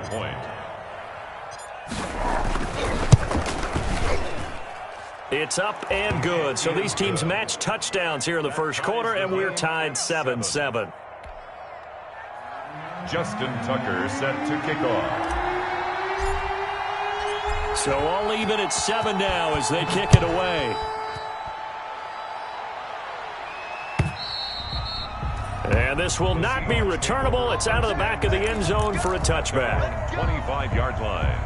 point. It's up and good. So these teams match touchdowns here in the first quarter, and we're tied 7-7. Justin Tucker set to kick off. So all even at 7 now as they kick it away. And this will not be returnable. It's out of the back of the end zone for a touchback. 25-yard line.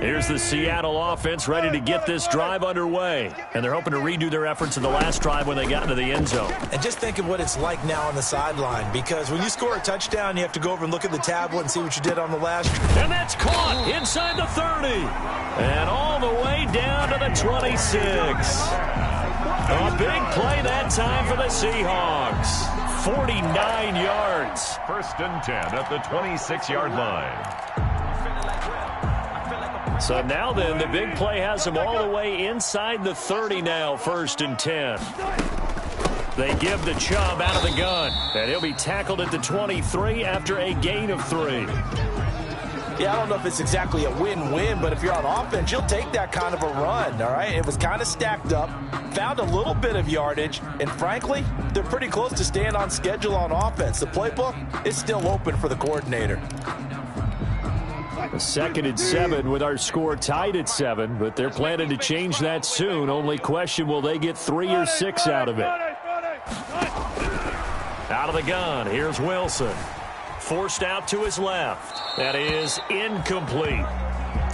Here's the Seattle offense ready to get this drive underway. And they're hoping to redo their efforts in the last drive when they got into the end zone. And just think of what it's like now on the sideline, because when you score a touchdown, you have to go over and look at the tablet and see what you did on the last. And that's caught inside the 30. And all the way down to the 26. A big play that time for the Seahawks. 49 yards. First and 10 at the 26-yard line. So now then, the big play has them all the way inside the 30 now, first and 10. They give the Chubb out of the gun, and he'll be tackled at the 23 after a gain of 3. Yeah, I don't know if it's exactly a win-win, but if you're on offense, you'll take that kind of a run, all right? It was kind of stacked up, found a little bit of yardage, and frankly, they're pretty close to staying on schedule on offense. The playbook is still open for the coordinator. Second and 7 with our score tied at 7, but they're planning to change that soon. Only question, will they get 3 or 6 out of it? Out of the gun, here's Wilson. Forced out to his left. That is incomplete.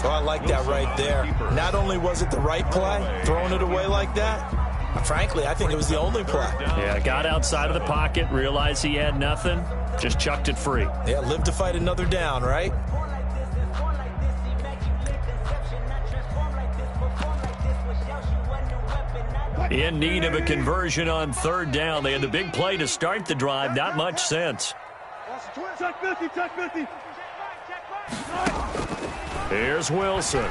Oh, I like that right there. Not only was it the right play, throwing it away like that, frankly, I think it was the only play. Yeah, got outside of the pocket, realized he had nothing, just chucked it free. Yeah, live to fight another down, right? In need of a conversion on third down. They had the big play to start the drive. Not much sense. Here's Wilson.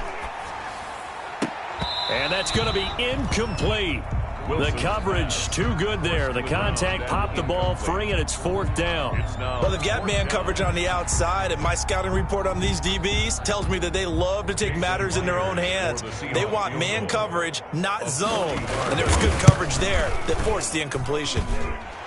And that's going to be incomplete. The coverage too good there. The contact popped the ball free, and it's fourth down. Well, they've got man coverage on the outside, and my scouting report on these DBs tells me that they love to take matters in their own hands. They want man coverage, not zone. And there was good coverage there that forced the incompletion.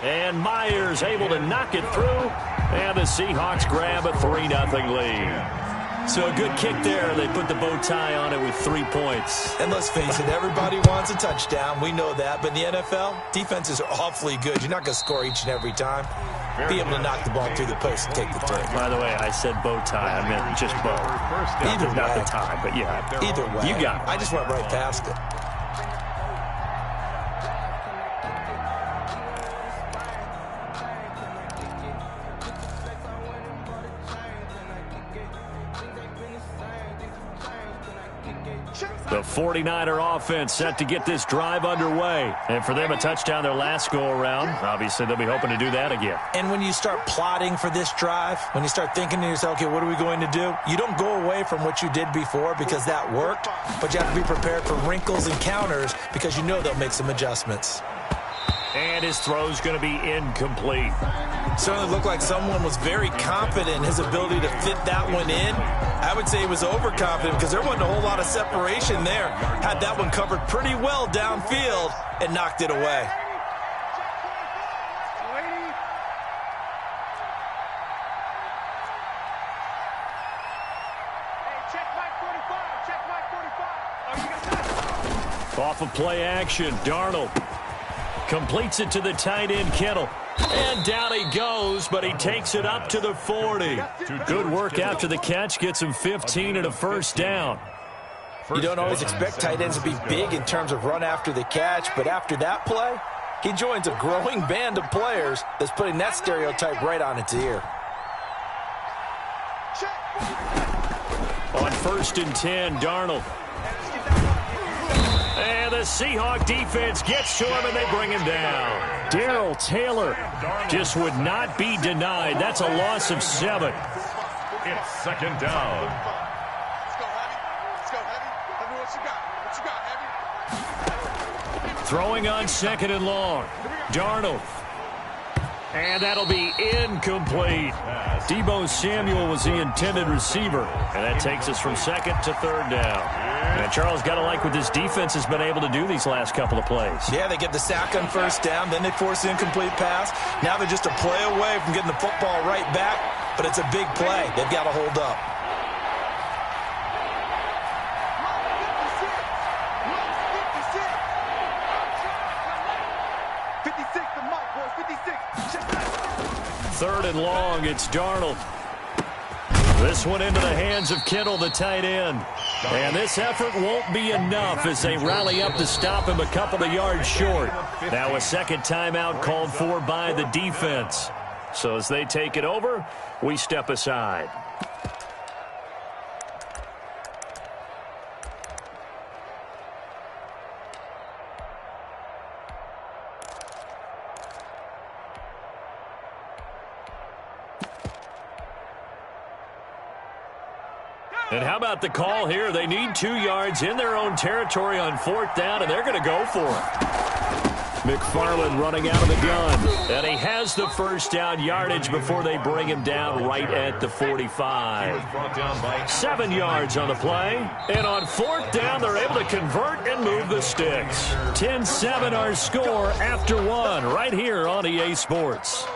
And Myers able to knock it through, and the Seahawks grab a 3-0 lead. So a good kick there. They put the bow tie on it with 3 points. And let's face it, everybody wants a touchdown. We know that. But in the NFL, defenses are awfully good. You're not going to score each and every time. Be able to knock the ball through the post and take the throw. By the way, I said bow tie. I meant just bow. Either way. Not the tie, but yeah. Either way. You got it. I just went right past it. The 49er offense set to get this drive underway. And for them, a touchdown their last go-around. Obviously, they'll be hoping to do that again. And when you start plotting for this drive, when you start thinking to yourself, okay, what are we going to do? You don't go away from what you did before because that worked, but you have to be prepared for wrinkles and counters because you know they'll make some adjustments. And his throw's going to be incomplete. Certainly looked like someone was very confident in his ability to fit that one in. I would say he was overconfident because there wasn't a whole lot of separation there. Had that one covered pretty well downfield and knocked it away. Off of play action, Darnold completes it to the tight end, Kittle. And down he goes, but he takes it up to the 40. Good work after the catch, gets him 15 and a first down. You don't always expect tight ends to be big in terms of run after the catch, but after that play, he joins a growing band of players that's putting that stereotype right on its ear. On first and 10, Darnold. And the Seahawk defense gets to him, and they bring him down. Darrell Taylor just would not be denied. That's a loss of 7. It's second down. Throwing on 2nd and long. Darnold. And that'll be incomplete. Deebo Samuel was the intended receiver. And that takes us from 2nd to 3rd down. And Charles, got to like what this defense has been able to do these last couple of plays. Yeah, they get the sack on 1st down, then they force the incomplete pass. Now they're just a play away from getting the football right back, but it's a big play. They've got to hold up. Third and long, it's Darnold. This one into the hands of Kittle, the tight end. And this effort won't be enough as they rally up to stop him a couple of yards short. Now a 2nd timeout called for by the defense. So as they take it over, we step aside. And how about the call here? They need 2 yards in their own territory on 4th down, and they're going to go for it. McFarland running out of the gun. And he has the 1st down yardage before they bring him down right at the 45. 7 yards on the play. And on 4th down, they're able to convert and move the sticks. 10-7 our score after 1 right here on EA Sports.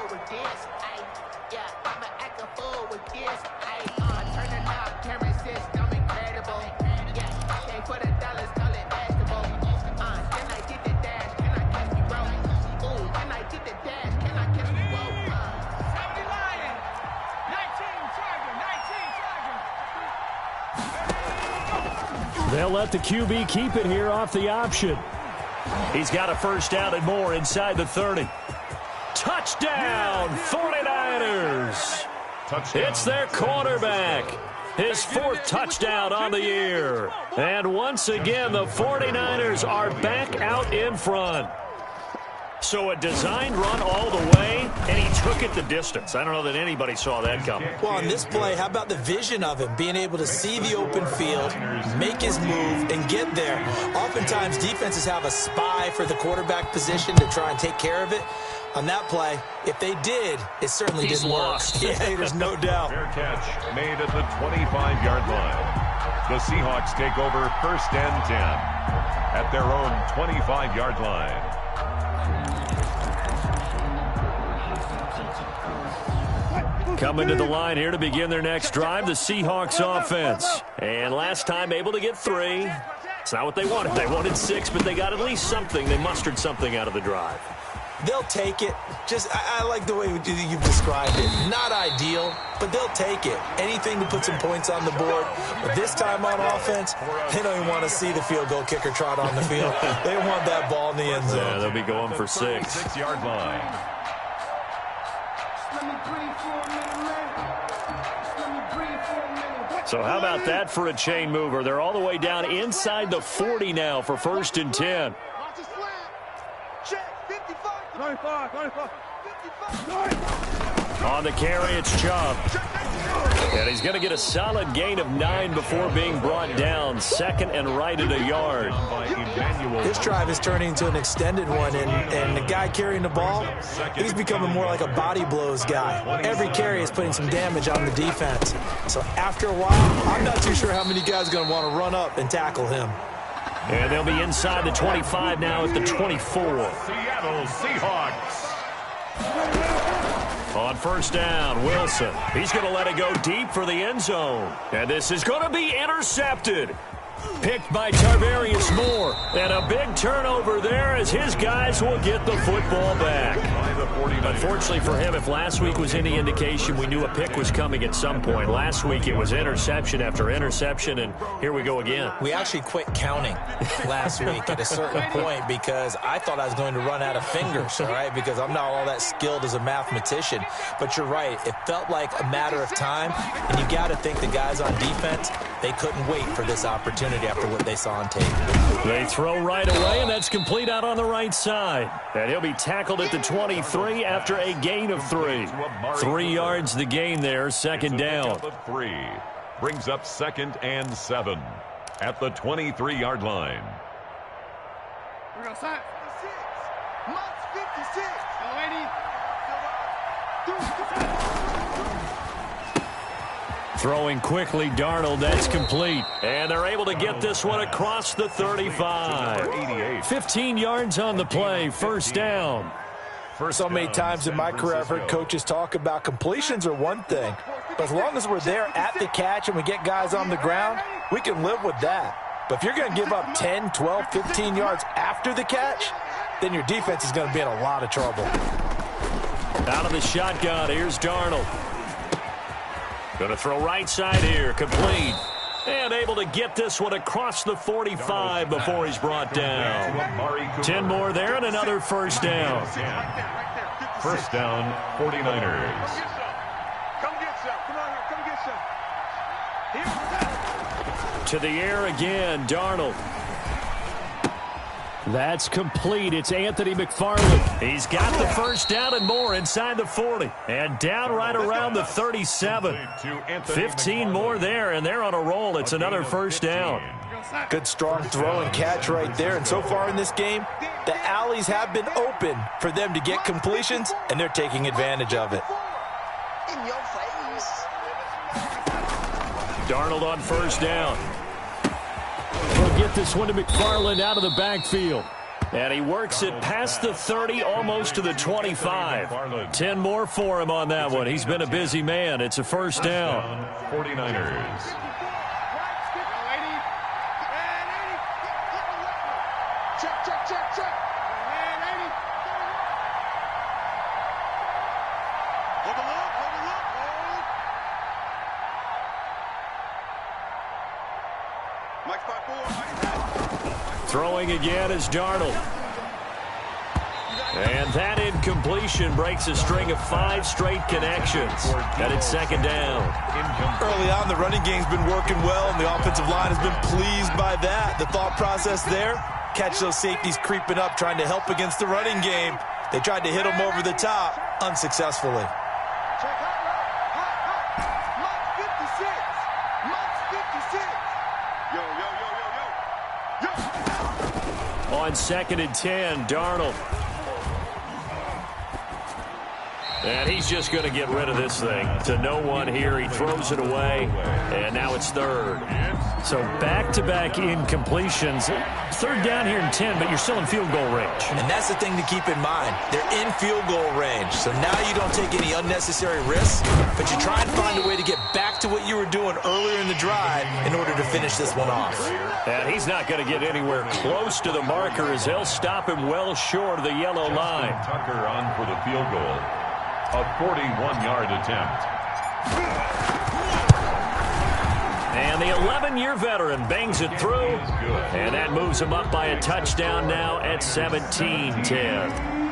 They'll let the QB keep it here off the option. He's got a 1st down and more inside the 30. Touchdown, 49ers. It's their quarterback. His 4th touchdown on the year. And once again, the 49ers are back out in front. So a designed run all the way, and he took it the distance. I don't know that anybody saw that coming. Well, on this play, how about the vision of him, being able to see the open field, make his move, and get there. Oftentimes, defenses have a spy for the quarterback position to try and take care of it. On that play, if they did, it certainly didn't work. Yeah, there's no doubt. Fair catch made at the 25-yard line. The Seahawks take over 1st and 10 at their own 25-yard line. Coming to the line here to begin their next drive, the Seahawks offense. And last time able to get 3. It's not what they wanted. They wanted 6, but they got at least something. They mustered something out of the drive. They'll take it. I like the way you've described it. Not ideal, but they'll take it. Anything to put some points on the board. But this time on offense, they don't even want to see the field goal kicker trot on the field. They want that ball in the end zone. Yeah, they'll be going for 6. 6-yard line. So how about that for a chain mover? They're all the way down inside the 40 now for 1st and 10. On the carry, it's Chubb. And he's going to get a solid gain of 9 before being brought down. 2nd and right at a yard. This drive is turning into an extended one, and the guy carrying the ball, he's becoming more like a body blows guy. Every carry is putting some damage on the defense. So after a while, I'm not too sure how many guys are going to want to run up and tackle him. And they'll be inside the 25 now at the 24. Seattle Seahawks. On 1st down, Wilson. He's going to let it go deep for the end zone. And this is going to be intercepted. Picked by Tarvarius Moore. And a big turnover there as his guys will get the football back. Unfortunately for him, if last week was any indication, we knew a pick was coming at some point. Last week it was interception after interception, and here we go again. We actually quit counting last week at a certain point because I thought I was going to run out of fingers, all right, because I'm not all that skilled as a mathematician. But you're right. It felt like a matter of time, and you got to think the guys on defense, they couldn't wait for this opportunity after what they saw on tape. They throw right away, and that's complete out on the right side. And he'll be tackled at the 23 after a gain of 3. 3 yards the gain there, 2nd down. 3 brings up 2nd and 7 at the 23-yard line. Throwing quickly, Darnold, that's complete. And they're able to get this one across the 35. 15 yards on the play, first down. So many times in my career I've heard coaches talk about completions are one thing, but as long as we're there at the catch and we get guys on the ground, we can live with that. But if you're going to give up 10, 12, 15 yards after the catch, then your defense is going to be in a lot of trouble. Out of the shotgun, here's Darnold. Going to throw right side here, complete. And able to get this one across the 45 before he's brought down. 10 more there and another first down. First down, 49ers. Come get some. Come on here. Come get some. To the air again, Darnold. That's complete. It's Anthony McFarland. He's got the first down and more inside the 40. And down right around the 37. 15 more there, and they're on a roll. It's another first down. Good strong throw and catch right there. And so far in this game, the alleys have been open for them to get completions, and they're taking advantage of it. In your face. Darnold on first down. He'll get this one to McFarland out of the backfield. And he works it past the 30, almost to the 25. 10 more for him on that one. He's been a busy man. It's a first down. 49ers. Check. Throwing again is Darnold. And that incompletion breaks a string of 5 straight connections. And it's second down. Early on, the running game's been working well, and the offensive line has been pleased by that. The thought process there, catch those safeties creeping up, trying to help against the running game. They tried to hit them over the top, unsuccessfully. On second and 10, Darnold. And he's just going to get rid of this thing. To no one here. He throws it away. And now it's third. So back-to-back incompletions. Third down here in 10, but you're still in field goal range. And that's the thing to keep in mind. They're in field goal range. So now you don't take any unnecessary risks, but you try and find a way to get back to what you were doing earlier in the drive in order to finish this one off. And he's not going to get anywhere close to the marker as they'll stop him well short of the yellow line. Tucker on for the field goal. A 41-yard attempt. And the 11-year veteran bangs it through. And that moves him up by a touchdown now at 17-10.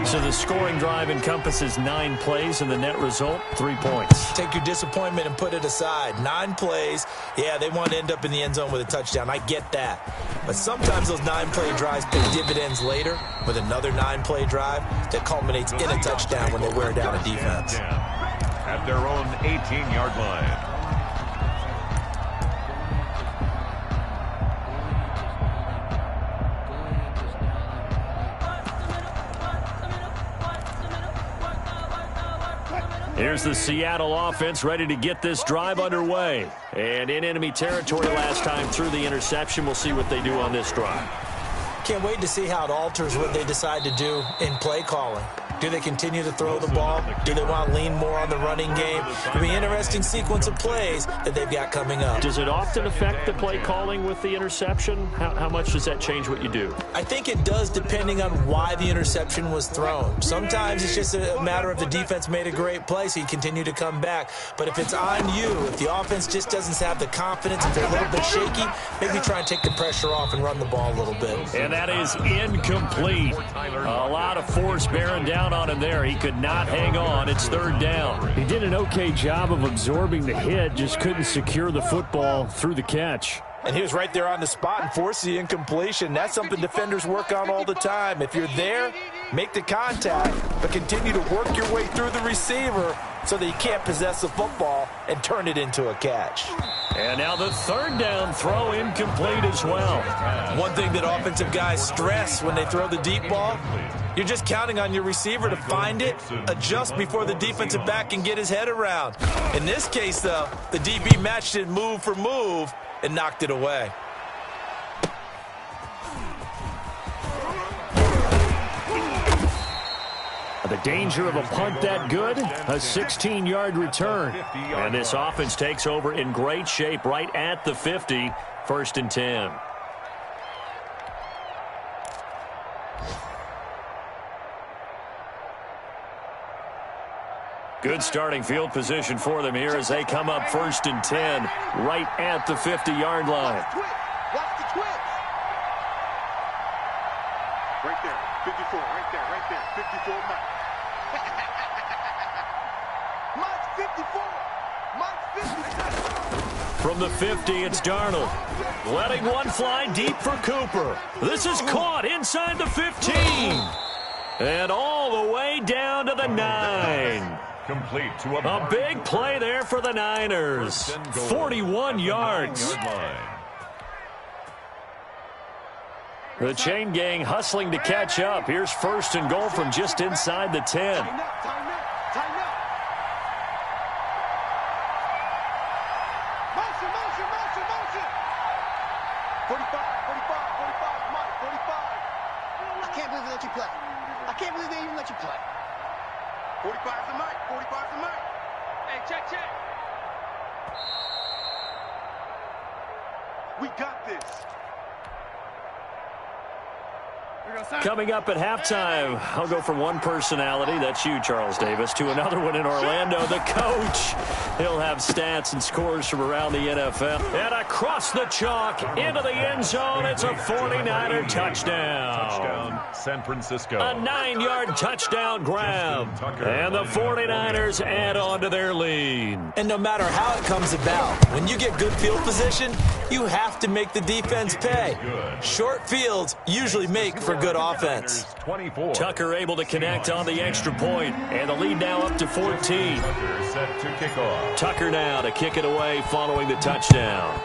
So the scoring drive encompasses 9 plays, and the net result, 3 points. Take your disappointment and put it aside. 9 plays. Yeah, they want to end up in the end zone with a touchdown. I get that. But sometimes those 9-play drives pay dividends later with another 9-play drive that culminates in a touchdown when they wear down a defense. At their own 18-yard line. Here's the Seattle offense ready to get this drive underway. And in enemy territory last time through the interception. We'll see what they do on this drive. Can't wait to see how it alters what they decide to do in play calling. Do they continue to throw the ball? Do they want to lean more on the running game? It'll be an interesting sequence of plays that they've got coming up. Does it often affect the play calling with the interception? How much does that change what you do? I think it does, depending on why the interception was thrown. Sometimes it's just a matter of the defense made a great play, so you continue to come back. But if it's on you, if the offense just doesn't have the confidence, if they're a little bit shaky, maybe try and take the pressure off and run the ball a little bit. And that is incomplete. A lot of force bearing down on him there. He could not hang on. It's third down. He did an okay job of absorbing the hit, just couldn't secure the football through the catch. And he was right there on the spot and forced the incompletion. That's something defenders work on all the time. If you're there, make the contact, but continue to work your way through the receiver so that you can't possess the football and turn it into a catch. And now the third down throw incomplete as well. One thing that offensive guys stress when they throw the deep ball, You're just counting on your receiver to find it, adjust before the defensive back can get his head around. In this case, though, the DB matched it move for move and knocked it away. The danger of a punt that good, a 16-yard return. And this offense takes over in great shape right at the 50, 1st and 10. Good starting field position for them here as they come up 1st and 10, right at the 50-yard line. Watch the twitch. Right there, 54, right there, 54, Mike. Mike's 54. Mike's 54. From the 50, it's Darnold. Letting one fly deep for Cooper. This is caught inside the 15. And all the way down to the 9. Complete to A big play there for the Niners. 41 yards. The chain gang hustling to catch up. Here's 1st and goal from just inside the 10. Tighten up, tighten up, tighten up. Motion, motion, motion, motion. 45, 45, 45, Mike, 45. I can't believe they let you play. I can't believe they even let you play. 45's the Mike, 45's the Mike. Hey, check, check. We got this. Coming up at halftime, I'll go from one personality, that's you, Charles Davis, to another one in Orlando, the coach. He'll have stats and scores from around the NFL. And across the chalk, into the end zone, it's a 49er touchdown. San Francisco. A 9-yard touchdown grab. And the 49ers add on to their lead. And no matter how it comes about, when you get good field position, you have to make the defense pay. Short fields usually make for good offense. Tucker able to connect on the extra point, and the lead now up to 14. Tucker set to kick off. Tucker now to kick it away following the touchdown.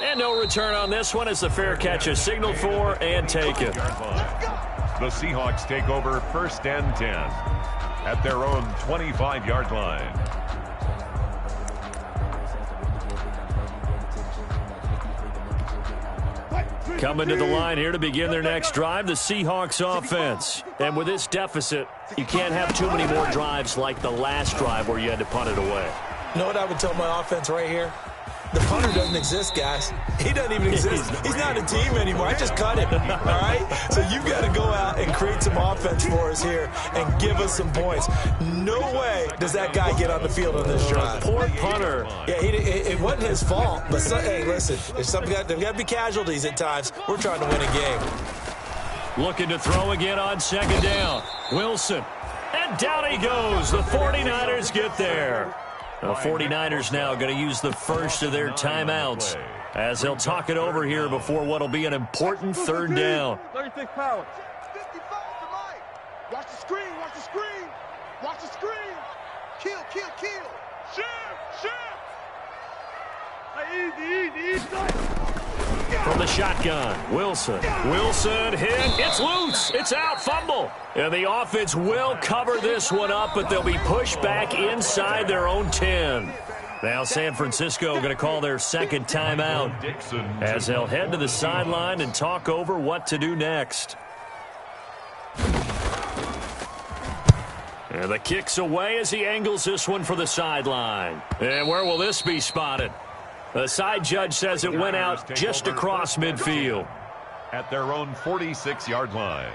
And no return on this one as the fair catch is signaled for and taken. The Seahawks take over 1st and 10 at their own 25-yard line. Coming to the line here to begin their next drive, the Seahawks offense. And with this deficit, you can't have too many more drives like the last drive where you had to punt it away. You know what I would tell my offense right here? The punter doesn't exist, guys. He doesn't even exist. He's not a team anymore. I just cut him, all right? So you've got to go out and create some offense for us here and give us some points. No way does that guy get on the field on this drive. Poor punter. Yeah, it wasn't his fault. But, hey, listen, there's got to be casualties at times. We're trying to win a game. Looking to throw again on 2nd down. Wilson. And down he goes. The 49ers get there. The 49ers now going to use the first of their timeouts as they'll talk it over here before what will be an important 3rd down. 36 power. 55 to Mike. Watch the screen, watch the screen. Watch the screen. Kill, kill, kill. Shift, shift. Easy. From the shotgun, Wilson. Wilson hit. It's loose. It's out. Fumble. And the offense will cover this one up, but they'll be pushed back inside their own 10. Now San Francisco going to call their 2nd timeout as they'll head to the sideline and talk over what to do next. And the kick's away as he angles this one for the sideline. And where will this be spotted? The side judge says it went out just across midfield. At their own 46-yard line.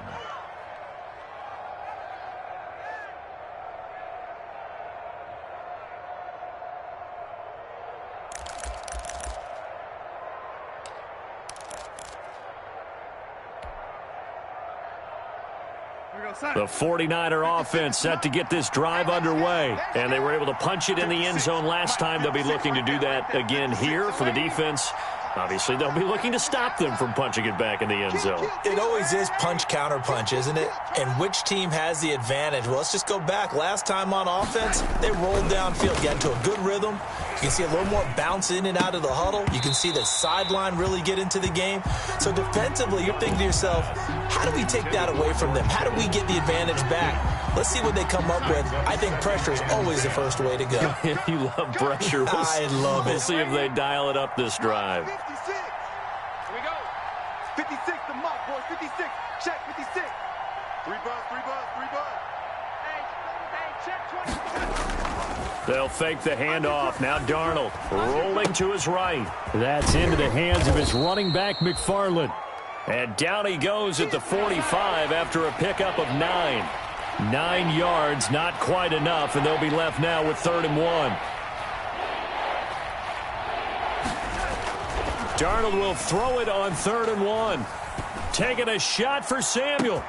The 49er offense set to get this drive underway. And they were able to punch it in the end zone last time. They'll be looking to do that again here for the defense. Obviously, they'll be looking to stop them from punching it back in the end zone. It always is punch-counter-punch, isn't it? And which team has the advantage? Well, let's just go back. Last time on offense, they rolled downfield, got into a good rhythm, You can see a little more bounce in and out of the huddle. You can see the sideline really get into the game. So defensively, you're thinking to yourself, how do we take that away from them? How do we get the advantage back? Let's see what they come up with. I think pressure is always the first way to go. You love pressure. I love it. We'll see if they dial it up this drive. 56. Here we go. 56, the mark, boys. 56. Check 56. 3 buzz, 3 buzz, 3 buzz. Hey, check 20. They'll fake the handoff. Now Darnold rolling to his right. That's into the hands of his running back, McFarland. And down he goes at the 45 after a pickup of 9. 9 yards, not quite enough, and they'll be left now with 3rd and 1. Darnold will throw it on 3rd and 1. Taking a shot for Samuel.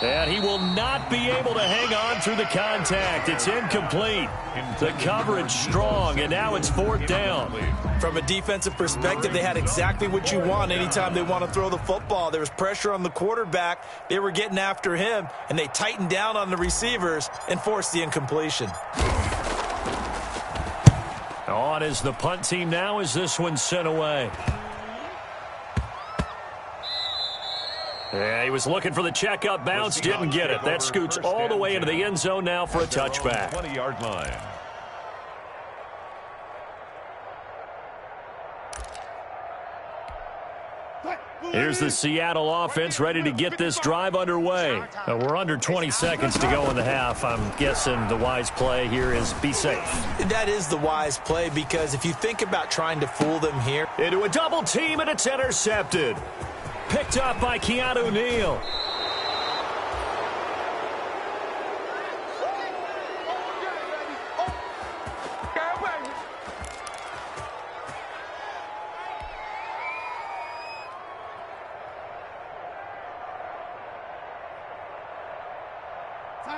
And he will not be able to hang on through the contact. It's incomplete. The coverage strong, and now it's 4th down. From a defensive perspective, they had exactly what you want anytime they want to throw the football. There was pressure on the quarterback. They were getting after him, and they tightened down on the receivers and forced the incompletion. On is the punt team now as this one's sent away. Yeah, he was looking for the checkup bounce, didn't get it. That scoots all the way into the end zone now for a touchback. 20-yard line. Here's the Seattle offense ready to get this drive underway. We're under 20 seconds to go in the half. I'm guessing the wise play here is be safe. That is the wise play, because if you think about trying to fool them here. Into a double team, and it's intercepted. Picked up by Keanu Neal.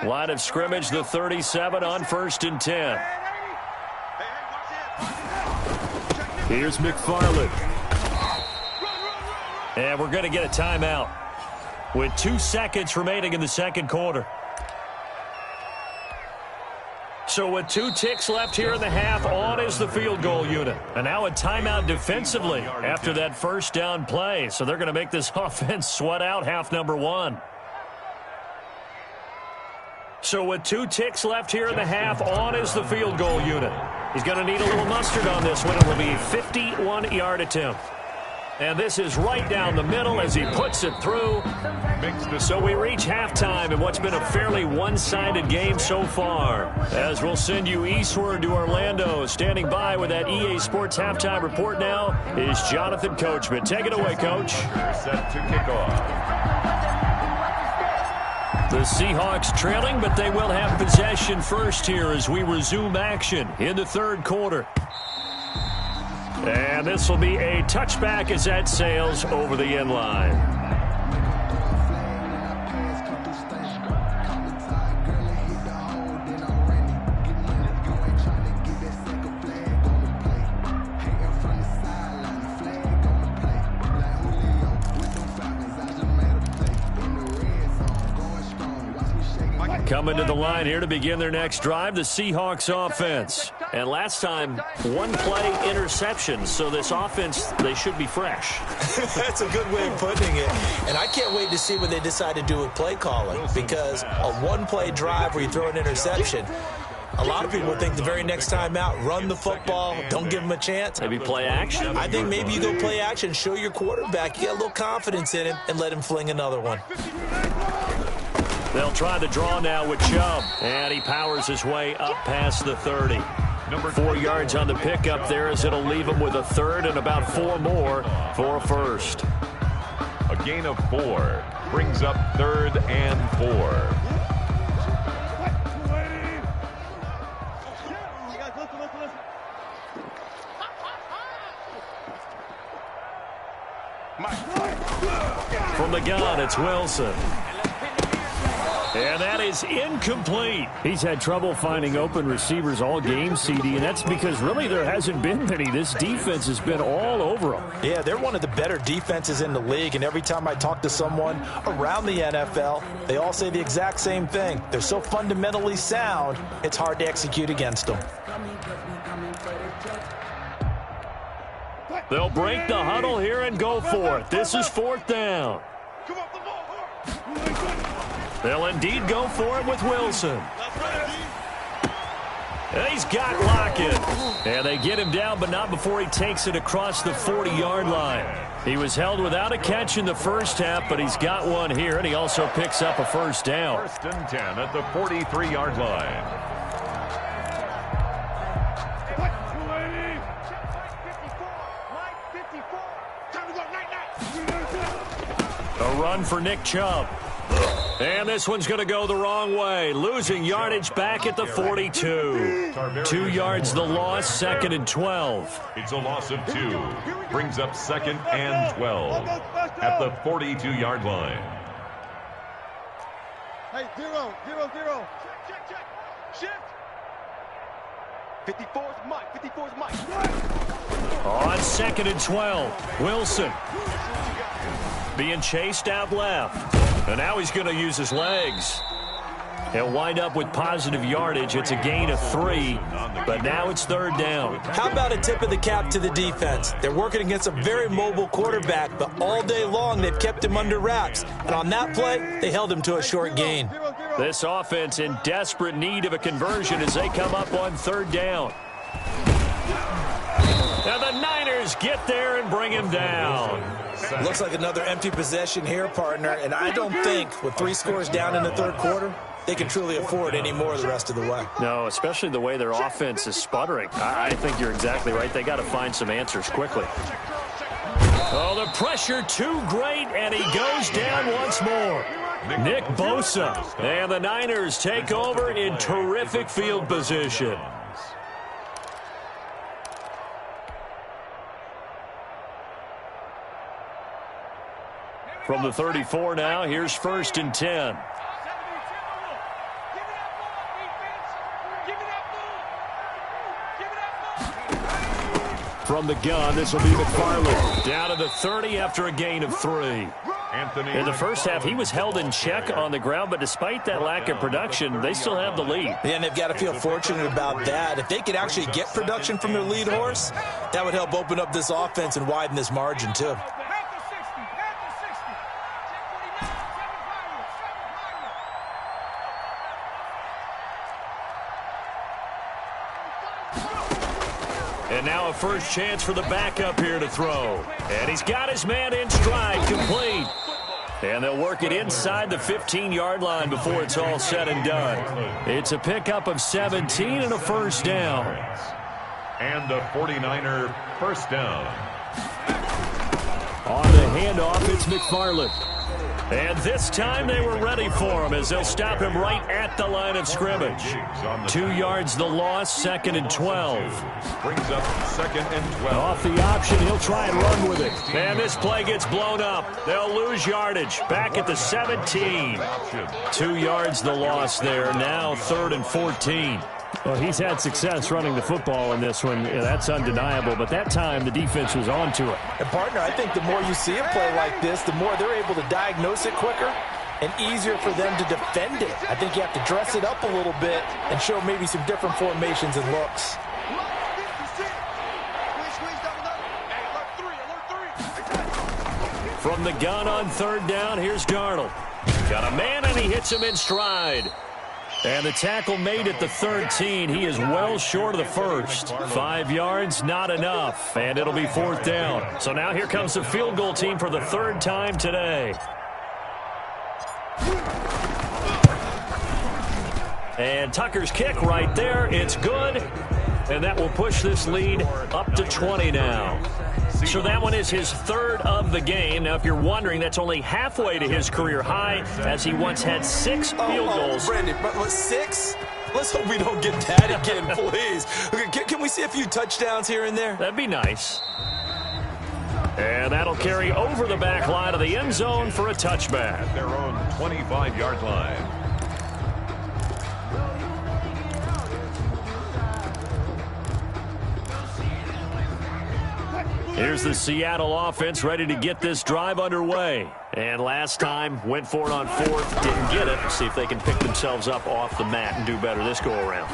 Line of scrimmage, the 37 on 1st and 10. Here's McFarland. And we're going to get a timeout with 2 seconds remaining in the second quarter. So with 2 ticks left here in the half, on is the field goal unit. And now a timeout defensively after that first down play. So they're going to make this offense sweat out half number 1. So with 2 ticks left here in the half, on is the field goal unit. He's going to need a little mustard on this one. It will be a 51-yard attempt. And this is right down the middle as he puts it through. So we reach halftime in what's been a fairly one-sided game so far. As we'll send you eastward to Orlando. Standing by with that EA Sports halftime report now is Jonathan Coachman. Take it away, Coach. They're set to kick off. The Seahawks trailing, but they will have possession first here as we resume action in the third quarter. And this will be a touchback as that sails over the end line. Coming to the line here to begin their next drive, the Seahawks offense. And last time, 1-play interception. So this offense, they should be fresh. That's a good way of putting it. And I can't wait to see what they decide to do with play calling. Because a 1-play drive where you throw an interception, a lot of people think the very next time out, run the football, don't give them a chance. Maybe play action? I think maybe you go play action, show your quarterback, you get a little confidence in him, and let him fling another one. They'll try the draw now with Chubb. And he powers his way up past the 30. 4 yards on the pickup there as it'll leave him with a third and about 4 more for a first. A gain of 4 brings up 3rd and 4. From the gun, it's Wilson. And that is incomplete. He's had trouble finding open receivers all game, CD, and that's because really there hasn't been many. This defense has been all over them. Yeah, they're one of the better defenses in the league, and every time I talk to someone around the NFL, they all say the exact same thing. They're so fundamentally sound, it's hard to execute against them. They'll break the huddle here and go for it. This is 4th down. They'll indeed go for it with Wilson. He's got Lockett. And they get him down, but not before he takes it across the 40-yard line. He was held without a catch in the first half, but he's got one here, and he also picks up a first down. 1st and 10 at the 43-yard line. A run for Nick Chubb. And this one's going to go the wrong way. Losing yardage back at the 42. 2 yards the loss, 2nd and 12. It's a loss of 2. Brings up 2nd and 12 at the 42-yard line. Hey, 0, 0, 0. Check, check, check. Shift. 54's Mike. 54's Mike. On 2nd and 12. Wilson being chased out left. And now he's going to use his legs. He'll wind up with positive yardage. It's a gain of 3, but now it's 3rd down. How about a tip of the cap to the defense? They're working against a very mobile quarterback, but all day long they've kept him under wraps. And on that play, they held him to a short gain. This offense in desperate need of a conversion as they come up on 3rd down. And the Niners get there and bring him down. Looks like another empty possession here, partner, and I don't think with 3 scores down in the 3rd quarter, they can truly afford any more the rest of the way. No, especially the way their offense is sputtering. I think you're exactly right. They got to find some answers quickly. Oh, the pressure too great, and he goes down once more. Nick Bosa. And the Niners take over in terrific field position. From the 34 now, here's 1st and 10. From the gun, this will be McFarland. Down to the 30 after a gain of 3. In the first half, he was held in check on the ground, but despite that lack of production, they still have the lead. Yeah, and they've got to feel fortunate about that. If they could actually get production from their lead horse, that would help open up this offense and widen this margin, too. And now a first chance for the backup here to throw. And he's got his man in stride, complete. And they'll work it inside the 15-yard line before it's all said and done. It's a pickup of 17 and a first down. And a 49er first down. On the handoff, it's McFarland. And this time they were ready for him as they'll stop him right at the line of scrimmage. 2 yards the loss, 2nd and 12. Brings up 2nd and 12. Off the option, he'll try and run with it. And this play gets blown up. They'll lose yardage. Back at the 17. 2 yards the loss there. Now 3rd and 14. Well, he's had success running the football in this one. Yeah, that's undeniable. But that time, the defense was onto it. And, partner, I think the more you see a play like this, the more they're able to diagnose it quicker and easier for them to defend it. I think you have to dress it up a little bit and show maybe some different formations and looks. From the gun on 3rd down, here's Darnold. Got a man, and he hits him in stride. And the tackle made at the 13. He is well short of the first. 5 yards, not enough. And it'll be 4th down. So now here comes the field goal team for the 3rd time today. And Tucker's kick right there. It's good. And that will push this lead up to 20 now. So that one is his 3rd of the game. Now, if you're wondering, that's only halfway to his career high, as he once had 6 field goals. Brandon, but 6? Let's hope we don't get that again, please. Okay, can we see a few touchdowns here and there? That'd be nice. And that'll carry over the back line of the end zone for a touchback. At their own 25-yard line. Here's the Seattle offense ready to get this drive underway. And last time, went for it on fourth, didn't get it. See if they can pick themselves up off the mat and do better this go-around.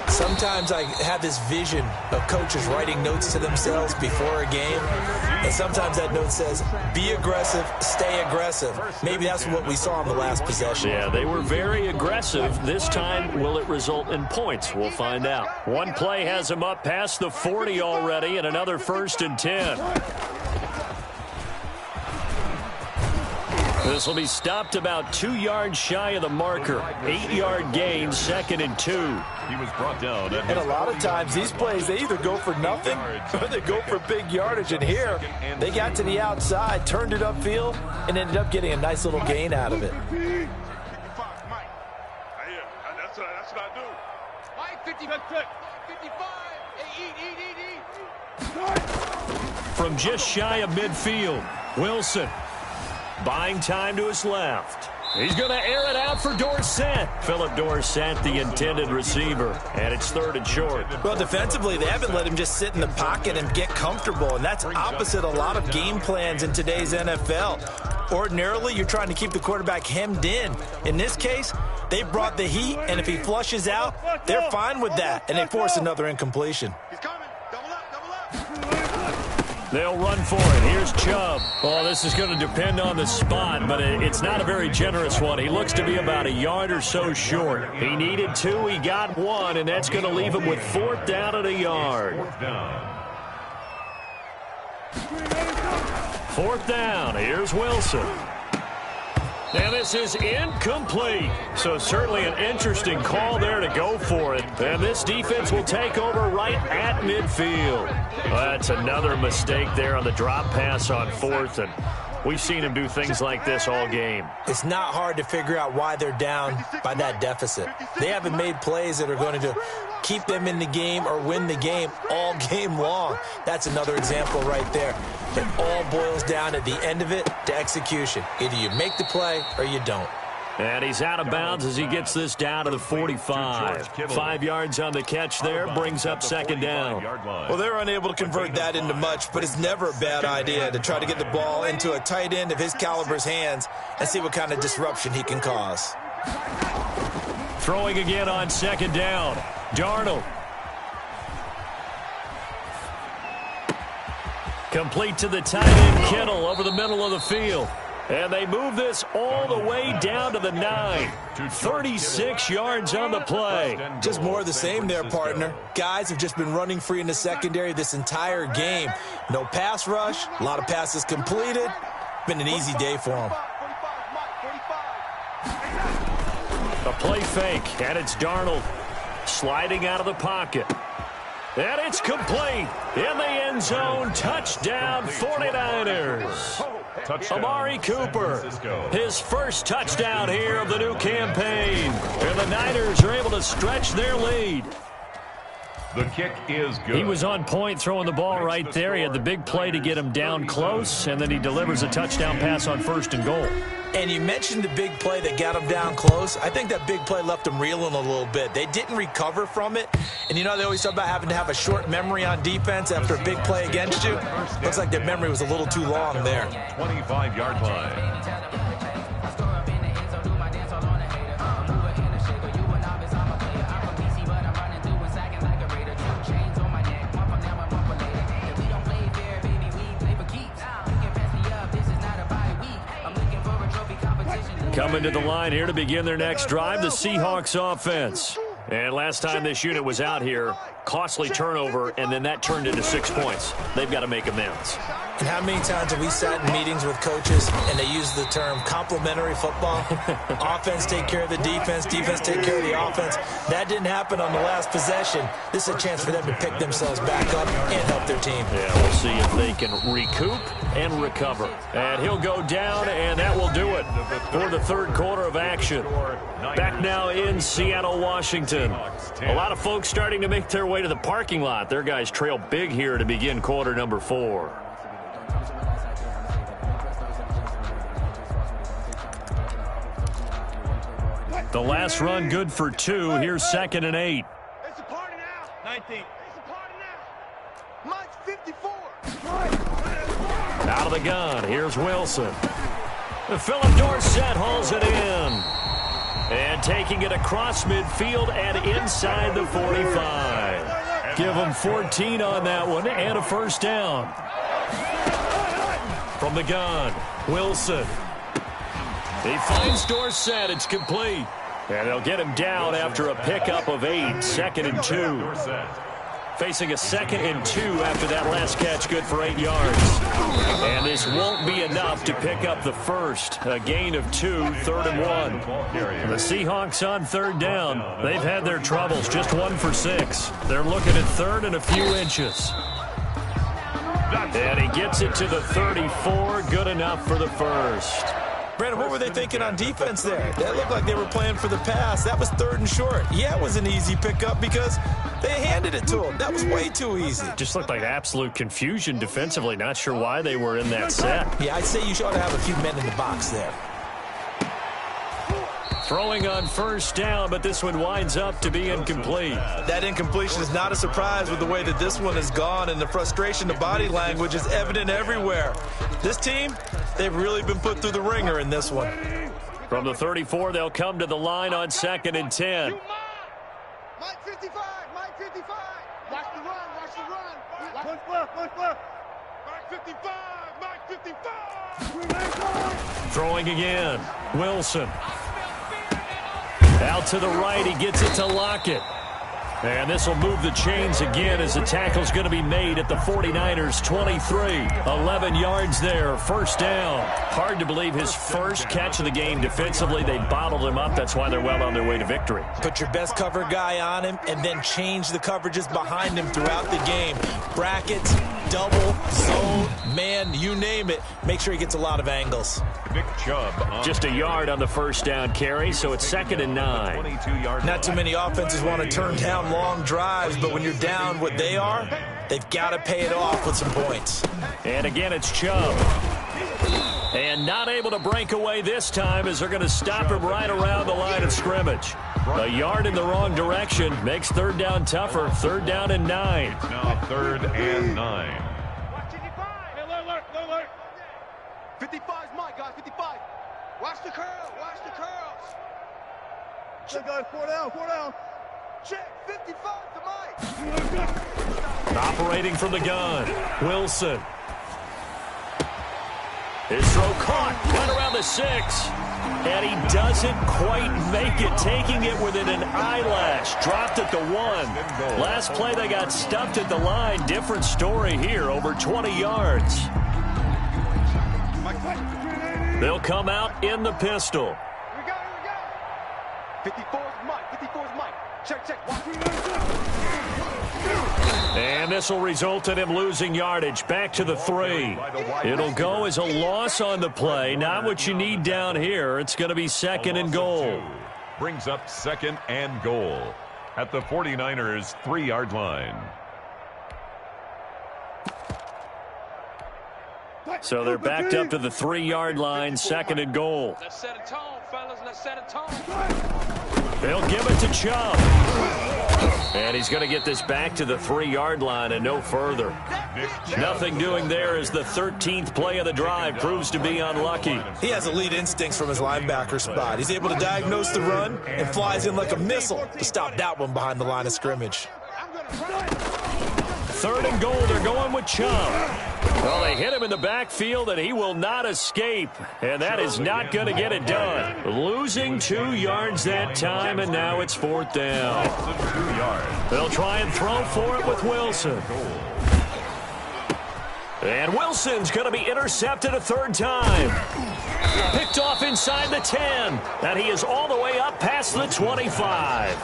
Sometimes I have this vision of coaches writing notes to themselves before a game, and sometimes that note says, be aggressive, stay aggressive. Maybe that's what we saw in the last possession. Yeah, they were very aggressive. This time, will it result in points? We'll find out. One play has them up past the 40 already, and another 1st and 10. This will be stopped about 2 yards shy of the marker. 8-yard gain, 2nd and 2. He was brought down. And a lot of times these plays, they either go for nothing or they go for big yardage. And here, they got to the outside, turned it upfield, and ended up getting a nice little gain out of it. That's what I do. Mike, 55. From just shy of midfield, Wilson. Buying time to his left. He's going to air it out for Dorsett. Philip Dorsett, the intended receiver. And it's 3rd and short. Well, defensively, they haven't let him just sit in the pocket and get comfortable. And that's opposite a lot of game plans in today's NFL. Ordinarily, you're trying to keep the quarterback hemmed in. In this case, they brought the heat, and if he flushes out, they're fine with that. And they force another incompletion. He's coming. Double up. They'll run for it. Here's Chubb. Oh, this is going to depend on the spot, but it's not a very generous one. He looks to be about a yard or so short. He needed 2. He got 1, and that's going to leave him with 4th down at a yard. 4th down. Here's Wilson. And this is incomplete. So certainly an interesting call there to go for it. And this defense will take over right at midfield. That's another mistake there on the drop pass on 4th. And we've seen him do things like this all game. It's not hard to figure out why they're down by that deficit. They haven't made plays that are going to keep them in the game or win the game all game long. That's another example right there. It all boils down at the end of it to execution. Either you make the play or you don't. And he's out of bounds as he gets this down to the 45. 5 yards on the catch there, brings up 2nd down. Well, they're unable to convert that into much, but it's never a bad idea to try to get the ball into a tight end of his caliber's hands and see what kind of disruption he can cause. Throwing again on 2nd down. Darnold. Complete to the tight end, Kittle, over the middle of the field. And they move this all the way down to the 9. 36 yards on the play. Just more of the same there, partner. Guys have just been running free in the secondary this entire game. No pass rush, a lot of passes completed. Been an easy day for them. A play fake, and it's Darnold sliding out of the pocket. And it's complete in the end zone. Touchdown, 49ers. Amari Cooper, his first touchdown here of the new campaign. And the Niners are able to stretch their lead. The kick is good. He was on point throwing the ball right there. He had the big play to get him down close, and then he delivers a touchdown pass on 1st and goal. And you mentioned the big play that got him down close. I think that big play left him reeling a little bit. They didn't recover from it. And you know they always talk about having to have a short memory on defense after a big play against you. Looks like their memory was a little too long there. 25-yard line. Coming to the line here to begin their next drive, the Seahawks offense. And last time this unit was out here, costly turnover, and then that turned into 6 points. They've got to make amends. And how many times have we sat in meetings with coaches and they use the term complementary football? Offense take care of the defense, defense take care of the offense. That didn't happen on the last possession. This is a chance for them to pick themselves back up and help their team. Yeah, we'll see if they can recoup and recover. And he'll go down, and that will do it for the 3rd quarter of action. Back now in Seattle, Washington. A lot of folks starting to make their way to the parking lot. Their guys trail big here to begin quarter number 4. The last run good for 2. Here's 2nd and 8. It's a party now. 19. It's a party now. Mike 54. Out of the gun. Here's Wilson. Philip Dorsett hauls it in. And taking it across midfield and inside the 45. Give him 14 on that one and a first down. From the gun, Wilson. He finds Dorsett. It's complete. And they'll get him down after a pickup of 8. 2nd and 2. Facing a 2nd and 2 after that last catch, good for 8 yards. And this won't be enough to pick up the first. A gain of 2, 3rd and 1. The Seahawks on 3rd down. They've had their troubles, just 1 for 6. They're looking at 3rd and a few inches. And he gets it to the 34, good enough for the first. Brandon, what were they thinking on defense there? That looked like they were playing for the pass. That was 3rd and short. Yeah, it was an easy pickup because they handed it to him. That was way too easy. Just looked like absolute confusion defensively. Not sure why they were in that set. Yeah, I'd say you ought to have a few men in the box there. Throwing on 1st down, but this one winds up to be incomplete. That incompletion is not a surprise with the way that this one has gone, and the frustration, the body language is evident everywhere. This team, they've really been put through the ringer in this one. From the 34, they'll come to the line on 2nd and 10. Mike 55, Mike 55. Watch the run, watch the run. Push left, push left. Mike 55, Mike 55. Throwing again, Wilson. Out to the right, he gets it to Lockett. And this will move the chains again as the tackle's going to be made at the 49ers' 23. 11 yards there, 1st down. Hard to believe his first catch of the game defensively. They bottled him up. That's why they're well on their way to victory. Put your best cover guy on him and then change the coverages behind him throughout the game. Brackets, double, zone, man, you name it. Make sure he gets a lot of angles. Nick Chubb. Just a yard on the 1st down carry, so it's 2nd and 9. Not too many offenses want to turn down long drives, but when you're down what they are, they've got to pay it off with some points. And again, it's Chubb. And not able to break away this time as they're going to stop him right around the line of scrimmage. A yard in the wrong direction makes 3rd down tougher. 3rd down and 9. Now 3rd and 9. 55's Mike, guys, 55. Watch the curl, watch the curls. Check, guys, 4 down, 4 down. Check, 55 to Mike. Operating from the gun, Wilson. His throw caught right around the 6. And he doesn't quite make it, taking it within an eyelash. Dropped at the 1. Last play, they got stuffed at the line. Different story here, over 20 yards. They'll come out in the pistol. Here we go, here we go. 54's Mike, 54's Mike. Check, check. And this will result in him losing yardage back to the 3. It'll go as a loss on the play. Not what you need down here. It's going to be 2nd and goal. Brings up 2nd and goal at the 49ers' 3-yard line. So they're backed up to the 3-yard line, 2nd and goal. Let's set a tone, fellas. Let's set a tone. They'll give it to Chubb. And he's going to get this back to the 3-yard line and no further. Nothing doing there as the 13th play of the drive proves to be unlucky. He has elite instincts from his linebacker spot. He's able to diagnose the run and flies in like a missile to stop that one behind the line of scrimmage. 3rd and goal, they're going with Chubb. Well, they hit him in the backfield, and he will not escape. And that is not going to get it done. Losing 2 yards that time, and now it's 4th down. They'll try and throw for it with Wilson. And Wilson's going to be intercepted a 3rd time. Picked off inside the 10. And he is all the way up past the 25.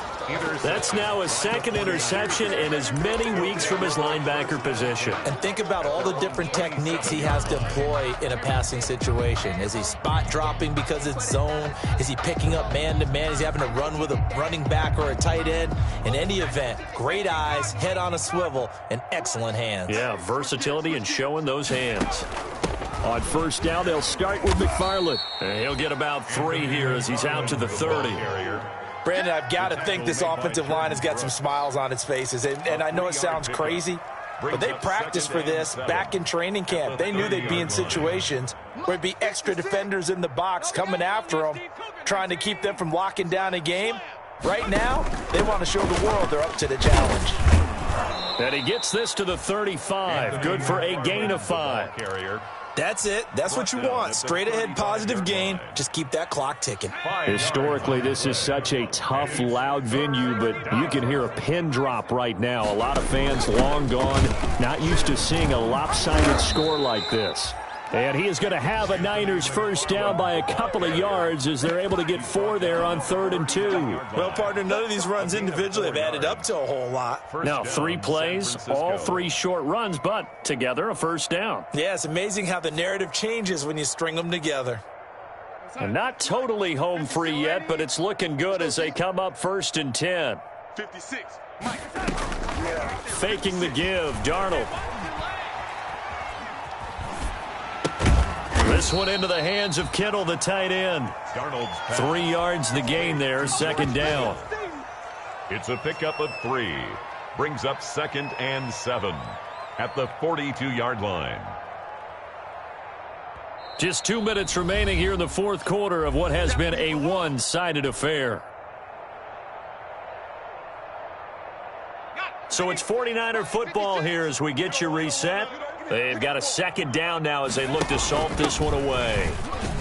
That's now his 2nd interception in as many weeks from his linebacker position. And think about all the different techniques he has to employ in a passing situation. Is he spot dropping because it's zone? Is he picking up man-to-man? Is he having to run with a running back or a tight end? In any event, great eyes, head on a swivel, and excellent hands. Yeah, versatility and showing those hands. On 1st down, they'll start with McFarland. And he'll get about 3 here as he's out to the 30. Brandon, I've got to think this offensive line has got some smiles on its faces. And I know it sounds crazy, but they practiced for this back in training camp. They knew they'd be in situations There'd be extra defenders in the box coming after them, trying to keep them from locking down a game. Right now, they want to show the world they're up to the challenge. And he gets this to the 35. Good for a gain of 5. That's it. That's what you want. Straight ahead positive gain. Just keep that clock ticking. Historically, this is such a tough, loud venue, but you can hear a pin drop right now. A lot of fans long gone, not used to seeing a lopsided score like this. And he is going to have a Niners first down by a couple of yards as they're able to get 4 there on 3rd and 2. Well, partner, none of these runs individually have added up to a whole lot. Now, 3 plays, all 3 short runs, but together a first down. Yeah, it's amazing how the narrative changes when you string them together. And not totally home free yet, but it's looking good as they come up 1st and 10. 56. Faking the give, Darnold. This one into the hands of Kittle, the tight end. 3 yards the gain there, 2nd down. It's a pickup of 3. Brings up 2nd and 7 at the 42-yard line. Just 2 minutes remaining here in the 4th quarter of what has been a one-sided affair. So it's 49er football here as we get you reset. They've got a 2nd down now as they look to salt this one away.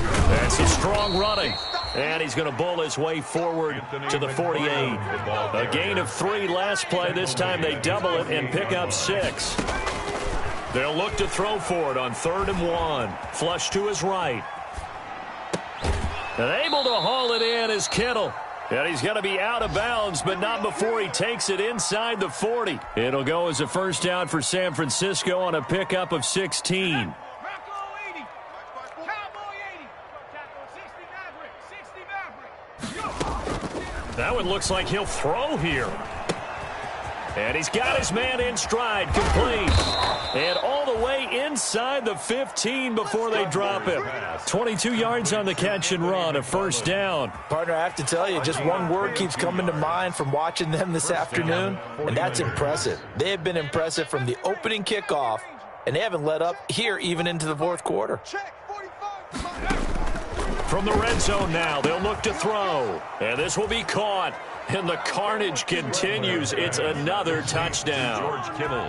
That's a strong running. And he's going to bull his way forward to the 48. A gain of 3 last play. This time they double it and pick up 6. They'll look to throw for it on 3rd and 1. Flush to his right. And able to haul it in is Kittle. And he's going to be out of bounds, but not before he takes it inside the 40. It'll go as a first down for San Francisco on a pickup of 16. That one looks like he'll throw here. And he's got his man in stride, complete. And all the way inside the 15 before they drop him. 22 yards on the catch and run, a first down. Partner, I have to tell you, just one word keeps coming to mind from watching them this afternoon, and that's impressive. They have been impressive from the opening kickoff, and they haven't let up here even into the 4th quarter. From the red zone now, they'll look to throw. And this will be caught. And the carnage continues. It's another touchdown.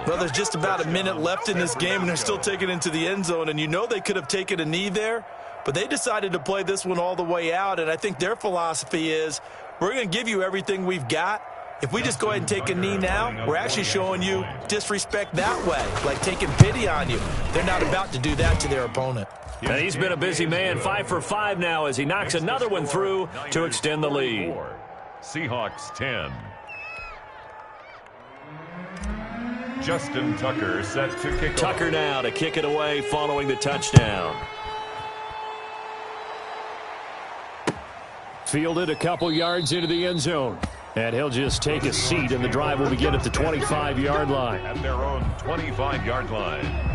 Well, there's just about a minute left in this game, and they're still taking it into the end zone. And you know they could have taken a knee there, but they decided to play this one all the way out. And I think their philosophy is, we're going to give you everything we've got. If we just go ahead and take a knee now, we're actually showing you disrespect that way, like taking pity on you. They're not about to do that to their opponent. And he's been a busy man, 5 for 5 now as he knocks another one through to extend the lead. Seahawks 10. Justin Tucker set to kick. Tucker now to kick it away following the touchdown. Fielded a couple yards into the end zone. And he'll just take a seat, and the drive will begin at the 25-yard line. At their own 25-yard line.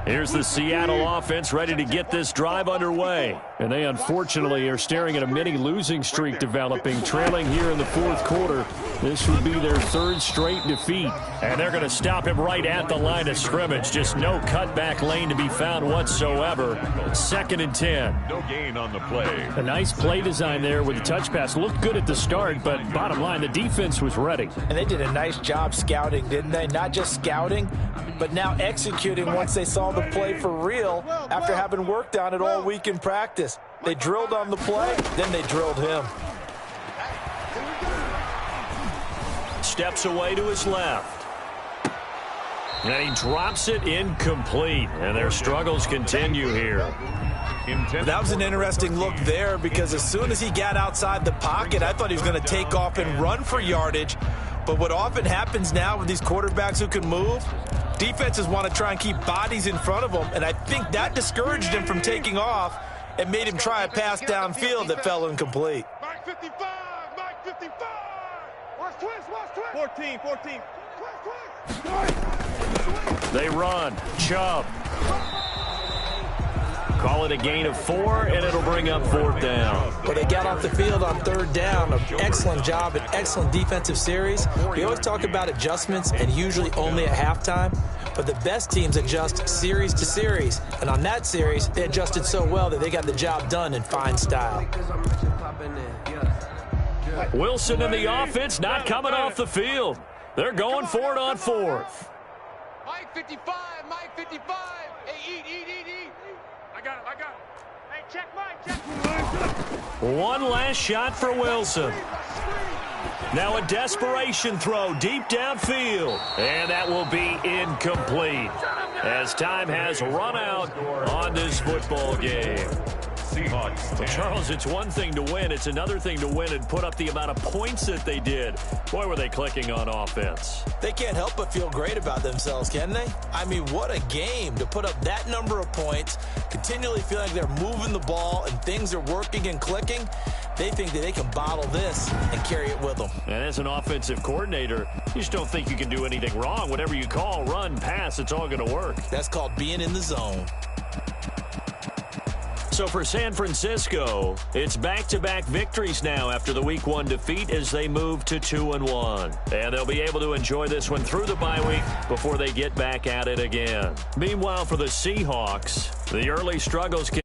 Here's the Seattle offense ready to get this drive underway. And they unfortunately are staring at a mini losing streak developing, trailing here in the 4th quarter. This would be their 3rd straight defeat. And they're going to stop him right at the line of scrimmage. Just no cutback lane to be found whatsoever. 2nd and 10. No gain on the play. A nice play design there with the touch pass. Looked good at the start, but bottom line, the defense was ready. And they did a nice job scouting, didn't they? Not just scouting, but now executing once they saw the play for real after having worked on it all week in practice. They drilled on the play, then they drilled him. Steps away to his left. And he drops it incomplete. And their struggles continue here. That was an interesting look there because as soon as he got outside the pocket, I thought he was going to take off and run for yardage. But what often happens now with these quarterbacks who can move, defenses want to try and keep bodies in front of them, and I think that discouraged him from taking off and made him try a pass downfield that fell incomplete. Mike 55, Mike 55. Watch twist, watch twist. 14. They run. Chubb. Call it a gain of 4, and it'll bring up 4th down. But they got off the field on 3rd down. An excellent job, an excellent defensive series. We always talk about adjustments, and usually only at halftime. But the best teams adjust series to series. And on that series, they adjusted so well that they got the job done in fine style. Wilson and the offense not coming off the field. They're going for it on 4th. Mike 55, Mike 55. Hey, eat. I got him. Hey, check Mike, check. One last shot for Wilson. Now a desperation throw deep downfield. And that will be incomplete as time has run out on this football game. Seahawks. Well, Charles, it's one thing to win. It's another thing to win and put up the amount of points that they did. Boy, were they clicking on offense. They can't help but feel great about themselves, can they? I mean, what a game to put up that number of points, continually feel like they're moving the ball and things are working and clicking. They think that they can bottle this and carry it with them. And as an offensive coordinator, you just don't think you can do anything wrong. Whatever you call, run, pass, it's all going to work. That's called being in the zone. So for San Francisco, it's back-to-back victories now after the Week 1 defeat as they move to 2-1. And they'll be able to enjoy this one through the bye week before they get back at it again. Meanwhile, for the Seahawks, the early struggles continue.